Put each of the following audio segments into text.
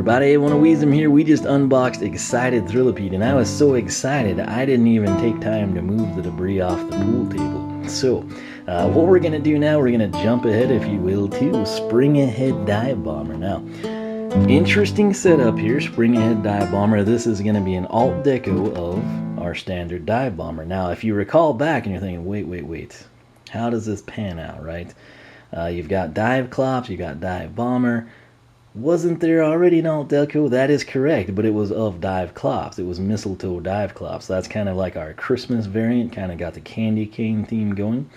everybody, I want to Weezem here. We just unboxed Excited Thrillipede, and I was so excited I didn't even take time to move the debris off the pool table. So, what we're going to do now, we're going to jump ahead, if you will, to Spring Ahead Dive Bomber. Now, interesting setup here, Spring Ahead Dive Bomber. This is going to be an Alt-Deco of our standard Dive Bomber. Now, if you recall back and you're thinking, wait, how does this pan out, right? You've got Dive-Clops, you've got Dive Bomber. Wasn't there already an Alt-Deco? That is correct, but it was of Dive-Clops. It was Mistletoe Dive-Clops. That's kind of like our Christmas variant, kind of got the candy cane theme going.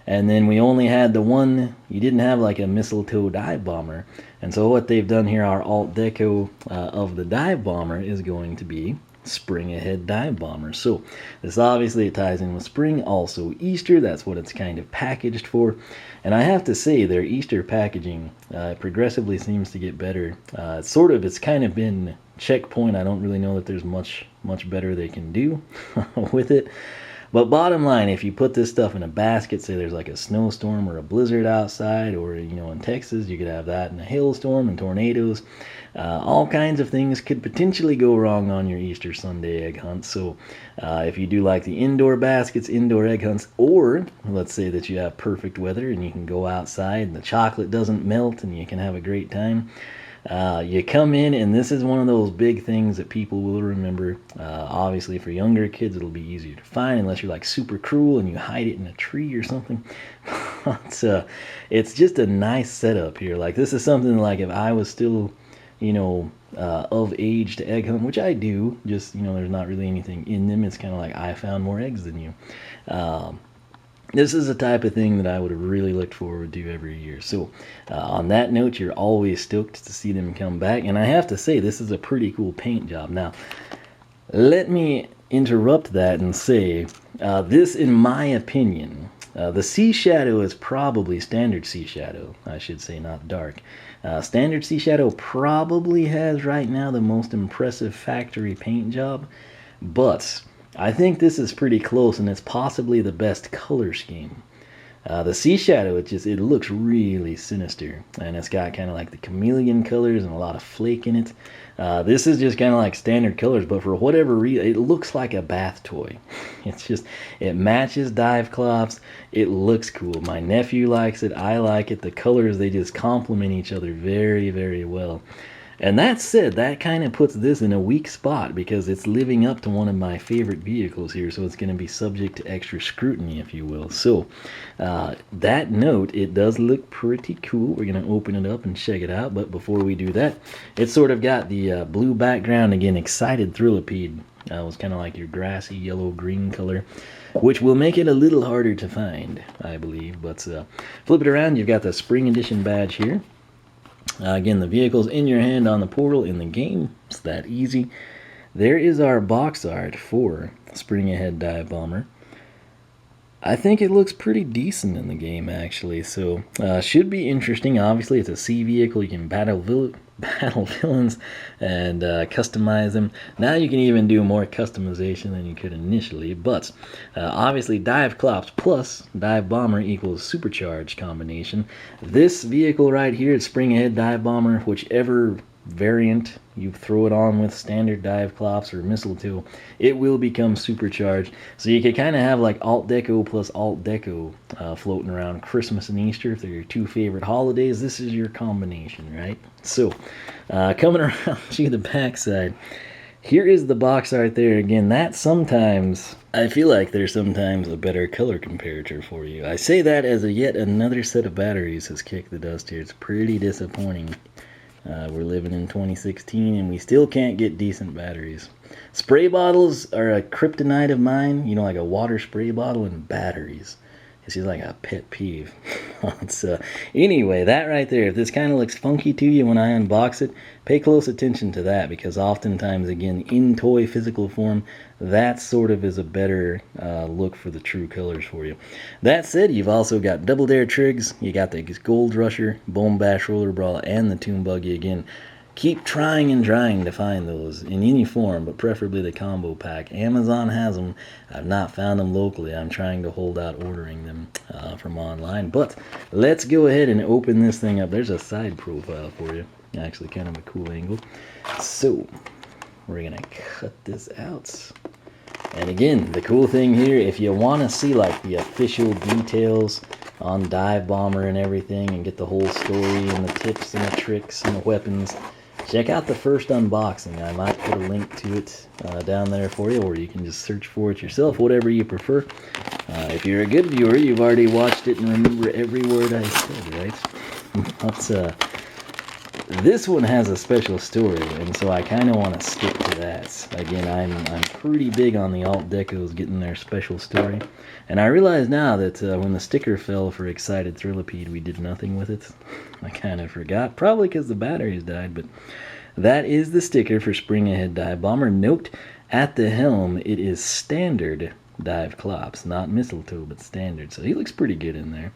And then we only had the one, you didn't have like a Mistletoe Dive Bomber. And so what they've done here, our Alt-Deco of the Dive Bomber is going to be Spring Ahead Dive Bomber. So this obviously it ties in with spring, also Easter. That's what it's kind of packaged for. And I have to say their Easter packaging progressively seems to get better. It's kind of been checkpoint. I don't really know that there's much better they can do with it. But bottom line, if you put this stuff in a basket, say there's like a snowstorm or a blizzard outside, or in Texas you could have that in a hailstorm and tornadoes. All kinds of things could potentially go wrong on your Easter Sunday egg hunt. So if you do like the indoor baskets, indoor egg hunts, or let's say that you have perfect weather and you can go outside and the chocolate doesn't melt and you can have a great time, you come in, and this is one of those big things that people will remember. Obviously for younger kids it'll be easier to find unless you're like super cruel and you hide it in a tree or something. But it's just a nice setup here. Like, this is something like if I was still of age to egg hunt, which I do, just there's not really anything in them. It's kind of like I found more eggs than you. This is the type of thing that I would have really looked forward to every year. So on that note, you're always stoked to see them come back. And I have to say, this is a pretty cool paint job. Now, let me interrupt that and say, this, in my opinion, the Sea Shadow is probably standard Sea Shadow, I should say, not dark. Standard Sea Shadow probably has right now the most impressive factory paint job, but I think this is pretty close, and it's possibly the best color scheme. The Sea Shadow, it looks really sinister, and it's got kind of like the chameleon colors and a lot of flake in it. This is just kind of like standard colors, but for whatever reason, it looks like a bath toy. It matches Dive-Clops. It looks cool. My nephew likes it. I like it. The colors, they just complement each other very, very well. And that said, that kind of puts this in a weak spot because it's living up to one of my favorite vehicles here, so it's going to be subject to extra scrutiny, if you will. So, that note, it does look pretty cool. We're going to open it up and check it out, but before we do that, it's sort of got the blue background. Again, Excited Thrillipede. It was kind of like your grassy yellow-green color, which will make it a little harder to find, I believe. But flip it around, you've got the Spring Edition badge here. Again, the vehicle's in your hand on the portal in the game. It's that easy. There is our box art for Spring Ahead Dive Bomber. I think it looks pretty decent in the game, actually. So, should be interesting. Obviously, it's a sea vehicle. You can battle villains and customize them. Now you can even do more customization than you could initially. But obviously, Dive-Clops plus Dive Bomber equals SuperCharged combination. this vehicle right here is Spring Ahead Dive Bomber. Whichever variant you throw it on with, standard Dive-Clops or Mistletoe, it will become supercharged. So you could kind of have like Alt-Deco plus Alt-Deco floating around Christmas and Easter. If they're your two favorite holidays, this is your combination, right? So coming around to the backside, here is the box art there. Again, that sometimes, I feel like there's sometimes a better color comparator for you. I say that as yet another set of batteries has kicked the dust here. It's pretty disappointing. We're living in 2016 and we still can't get decent batteries. Spray bottles are a kryptonite of mine, like a water spray bottle and batteries. It's just like a pet peeve. Anyway, that right there, if this kind of looks funky to you when I unbox it, pay close attention to that, because oftentimes, again, in toy physical form, that sort of is a better look for the true colors for you. That said, you've also got Double Dare Trigs, you got the Gold Rusher, Bone Bash Roller Brawl, and the Toon Buggy. Again, keep trying and trying to find those in any form, but preferably the combo pack. Amazon has them. I've not found them locally. I'm trying to hold out ordering them from online. But let's go ahead and open this thing up. There's a side profile for you. Actually kind of a cool angle. So we're gonna cut this out. And again, the cool thing here, if you want to see like the official details on Dive Bomber and everything, and get the whole story and the tips and the tricks and the weapons, check out the first unboxing. I might put a link to it down there for you, or you can just search for it yourself, whatever you prefer. If you're a good viewer, you've already watched it and remember every word I said, right? Let's, this one has a special story, and so I kind of want to stick to that. Again, I'm pretty big on the Alt-Decos getting their special story. And I realize now that when the sticker fell for Excited Thrillipede, we did nothing with it. I kind of forgot, probably because the batteries died, but that is the sticker for Spring Ahead Dive Bomber. Note, at the helm, it is standard Dive-Clops, not mistletoe, but standard. So he looks pretty good in there.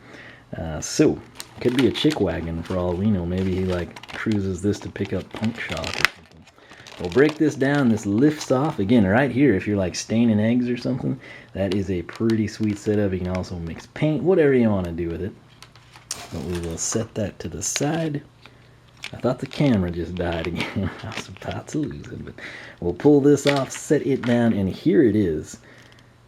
So, could be a chick wagon for all we know. Maybe he like cruises this to pick up punk shock or something. We'll break this down. This lifts off. Again, right here, if you're like staining eggs or something, that is a pretty sweet setup. You can also mix paint, whatever you want to do with it. But we will set that to the side. I thought the camera just died again. I was about to lose it, but we'll pull this off, set it down, and here it is.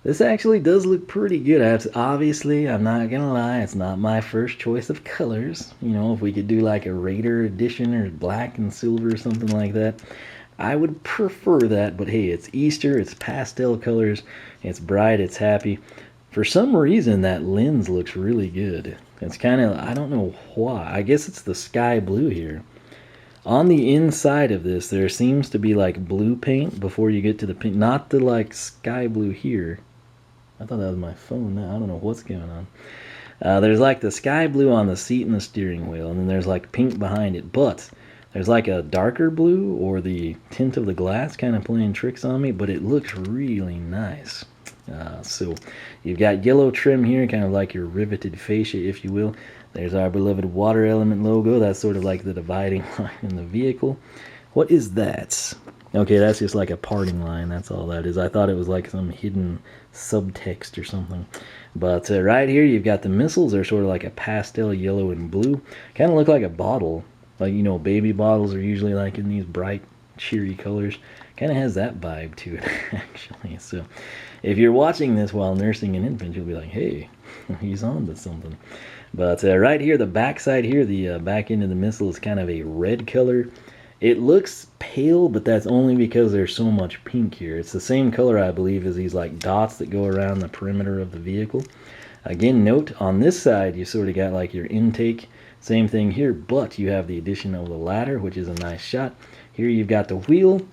This actually does look pretty good. Obviously, I'm not gonna lie, it's not my first choice of colors. You know, if we could do like a Raider edition or black and silver or something like that, I would prefer that. But hey, it's Easter, it's pastel colors, it's bright, it's happy. For some reason, that lens looks really good. It's kind of, I don't know why. I guess it's the sky blue here. On the inside of this, there seems to be like blue paint before you get to the pink. Not the like sky blue here. I thought that was my phone now. I don't know what's going on. There's like the sky blue on the seat and the steering wheel, and then there's like pink behind it. But there's like a darker blue, or the tint of the glass kind of playing tricks on me, but it looks really nice. So you've got yellow trim here, kind of like your riveted fascia, if you will. There's our beloved water element logo. That's sort of like the dividing line in the vehicle. What is that? Okay, that's just like a parting line. That's all that is. I thought it was like some hidden subtext or something. But right here, you've got the missiles. They're sort of like a pastel yellow and blue. Kind of look like a bottle. Like, you know, baby bottles are usually like in these bright, cheery colors. Kind of has that vibe to it, actually. So if you're watching this while nursing an infant, you'll be like, hey, he's on to something. But right here, the back side here, the back end of the missile is kind of a red color. It looks pale, but that's only because there's so much pink here. It's the same color, I believe, as these like dots that go around the perimeter of the vehicle. Again, note, on this side, you sort of got like your intake. Same thing here, but you have the addition of the ladder, which is a nice shot. Here you've got the wheel,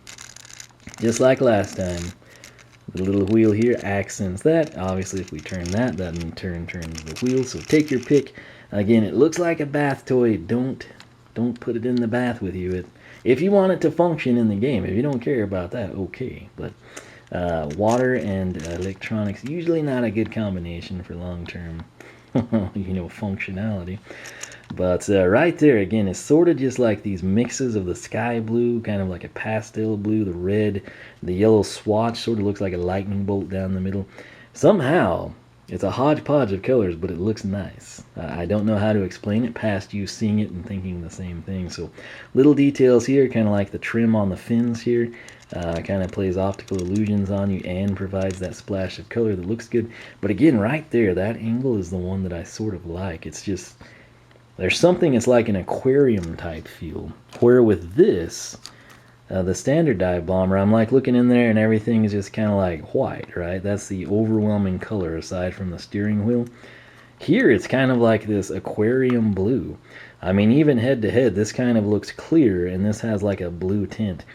just like last time. The little wheel here accents that. Obviously, if we turn that, that in turn turns the wheel. So take your pick. Again, it looks like a bath toy. Don't put it in the bath with you. If you want it to function in the game, if you don't care about that, okay. But water and electronics, usually not a good combination for long-term, you know, functionality. But right there, again, it's sort of just like these mixes of the sky blue, kind of like a pastel blue, the red, the yellow swatch, sort of looks like a lightning bolt down the middle. Somehow, it's a hodgepodge of colors, but it looks nice. I don't know how to explain it past you seeing it and thinking the same thing. So little details here, kind of like the trim on the fins here, kind of plays optical illusions on you and provides that splash of color that looks good. But again, right there, that angle is the one that I sort of like. It's just, there's something, it's like an aquarium type feel. Where with this, the standard Dive Bomber, I'm like looking in there and everything is just kind of like white, right? That's the overwhelming color aside from the steering wheel. Here it's kind of like this aquarium blue. I mean, even head to head, this kind of looks clear and this has like a blue tint.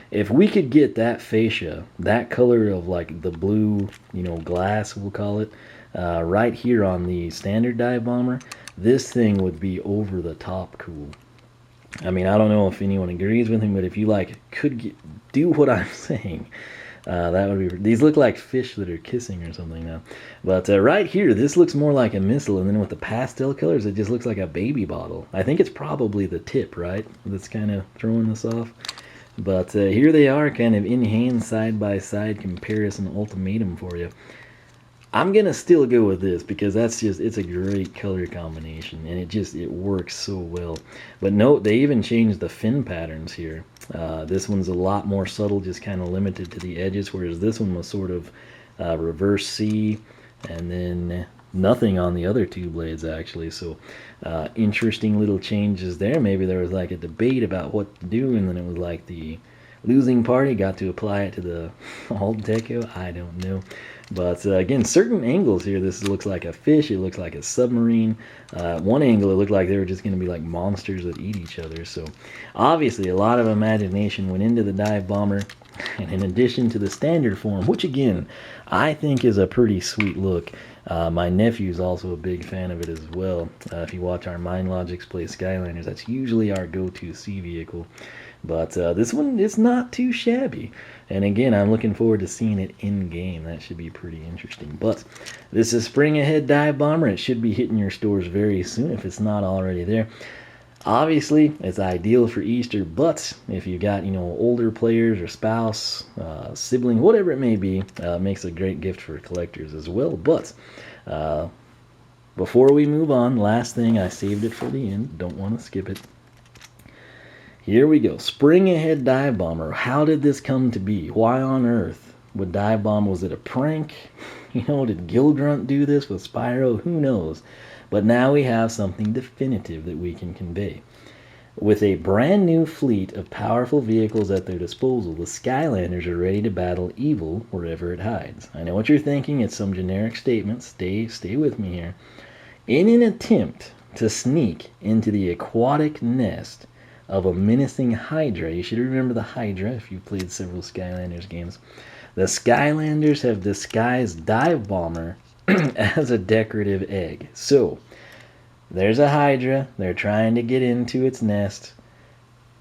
If we could get that fascia, that color of like the blue, you know, glass we'll call it, right here on the standard Dive Bomber, this thing would be over the top cool. I mean, I don't know if anyone agrees with him, but if you like could do what I'm saying, that would be. These look like fish that are kissing or something now. But right here, this looks more like a missile, and then with the pastel colors, it just looks like a baby bottle. I think it's probably the tip, right, that's kind of throwing this off. But here they are, kind of in hand, side by side comparison ultimatum for you. I'm gonna still go with this because it's a great color combination, and it works so well. But note, they even changed the fin patterns here. This one's a lot more subtle, just kind of limited to the edges, whereas this one was sort of reverse C, and then nothing on the other two blades actually. So interesting little changes there. Maybe there was like a debate about what to do, and then it was like the losing party got to apply it to the Alt-Deco. I don't know. But again, certain angles here, this looks like a fish, it looks like a submarine. One angle, it looked like they were just going to be like monsters that eat each other. So obviously a lot of imagination went into the dive bomber. And in addition to the standard form, which again, I think is a pretty sweet look. My nephew's also a big fan of it as well. If you watch our Mind Logics play Skylanders, that's usually our go-to sea vehicle. But this one is not too shabby. And again, I'm looking forward to seeing it in game. That should be pretty interesting. But this is Spring Ahead Dive Bomber. It should be hitting your stores very soon if it's not already there. Obviously, it's ideal for Easter, but if you got, older players or spouse, sibling, whatever it may be, makes a great gift for collectors as well. But before we move on, last thing, I saved it for the end. Don't want to skip it. Here we go. Spring Ahead Dive Bomber. How did this come to be? Why on earth would Dive Bomb? Was it a prank? Did Gilgrunt do this with Spyro? Who knows? But now we have something definitive that we can convey. With a brand new fleet of powerful vehicles at their disposal, the Skylanders are ready to battle evil wherever it hides. I know what you're thinking. It's some generic statement. Stay with me here. In an attempt to sneak into the aquatic nest of a menacing Hydra. You should remember the Hydra if you've played several Skylanders games. The Skylanders have disguised Dive Bomber as a decorative egg. So, there's a Hydra. They're trying to get into its nest.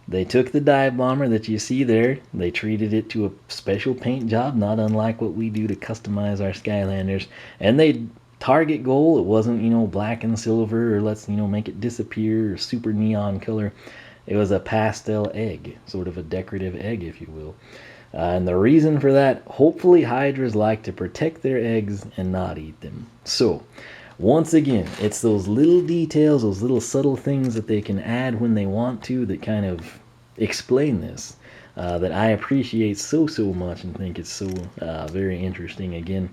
They took the Dive Bomber that you see there. They treated it to a special paint job, not unlike what we do to customize our Skylanders. And they target goal, it wasn't, black and silver, or let's, make it disappear, or super neon color. It was a pastel egg, sort of a decorative egg, if you will. And the reason for that, hopefully Hydras like to protect their eggs and not eat them. So, once again, it's those little details, those little subtle things that they can add when they want to that kind of explain this, that I appreciate so much and think it's so very interesting. Again,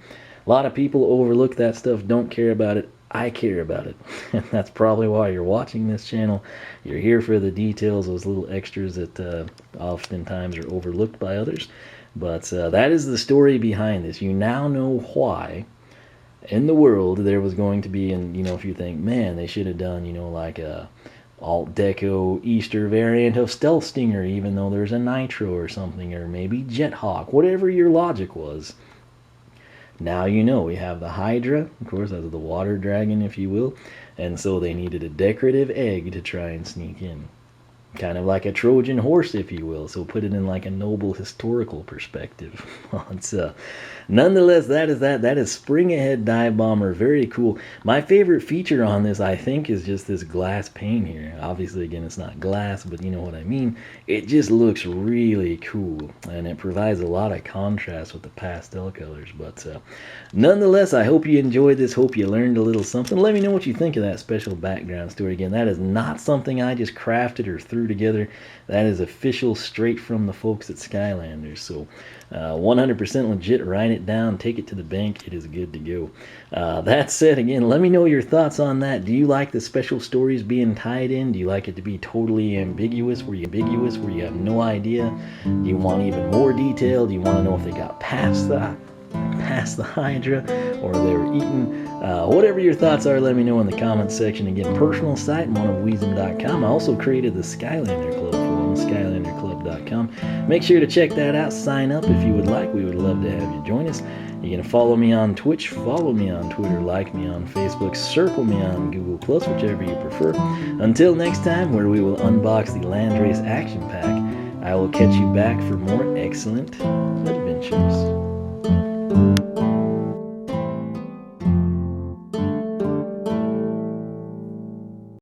a lot of people overlook that stuff, don't care about it. I care about it, and that's probably why you're watching this channel. You're here for the details, those little extras that oftentimes are overlooked by others. But that is the story behind this. You now know why in the world there was going to be, and if you think, man, they should have done, like a Alt-Deco Easter variant of Stealth Stinger, even though there's a Nitro or something, or maybe Jet Hawk, whatever your logic was. Now we have the Hydra, of course, that's the water dragon, if you will, and so they needed a decorative egg to try and sneak in. Kind of like a Trojan horse, if you will, so put it in like a noble historical perspective. Nonetheless, that is Spring Ahead Dive Bomber. Very cool. My favorite feature on this, I think, is just this glass pane here. Obviously, again, it's not glass, but you know what I mean. It just looks really cool, and it provides a lot of contrast with the pastel colors. But nonetheless, I hope you enjoyed this. Hope you learned a little something. Let me know what you think of that special background story. Again, that is not something I just crafted or threw together. That is official, straight from the folks at Skylanders. So 100% legit. Write it down, take it to the bank. It is good to go. That said, again, let me know your thoughts on that. Do you like the special stories being tied in? Do you like it to be totally ambiguous where you have no idea? Do you want even more detail? Do you want to know if they got past the Hydra or they were eaten? Whatever your thoughts are, let me know in the comments section. Again, personal site, oneofweezem.com. I also created the Skylander Club forum, skylanderclub.com. Make sure to check that out. Sign up if you would like. We would love to have you join us. You can follow me on Twitch, follow me on Twitter, like me on Facebook, circle me on Google+, whichever you prefer. Until next time, where we will unbox the Landrace Action Pack, I will catch you back for more excellent adventures.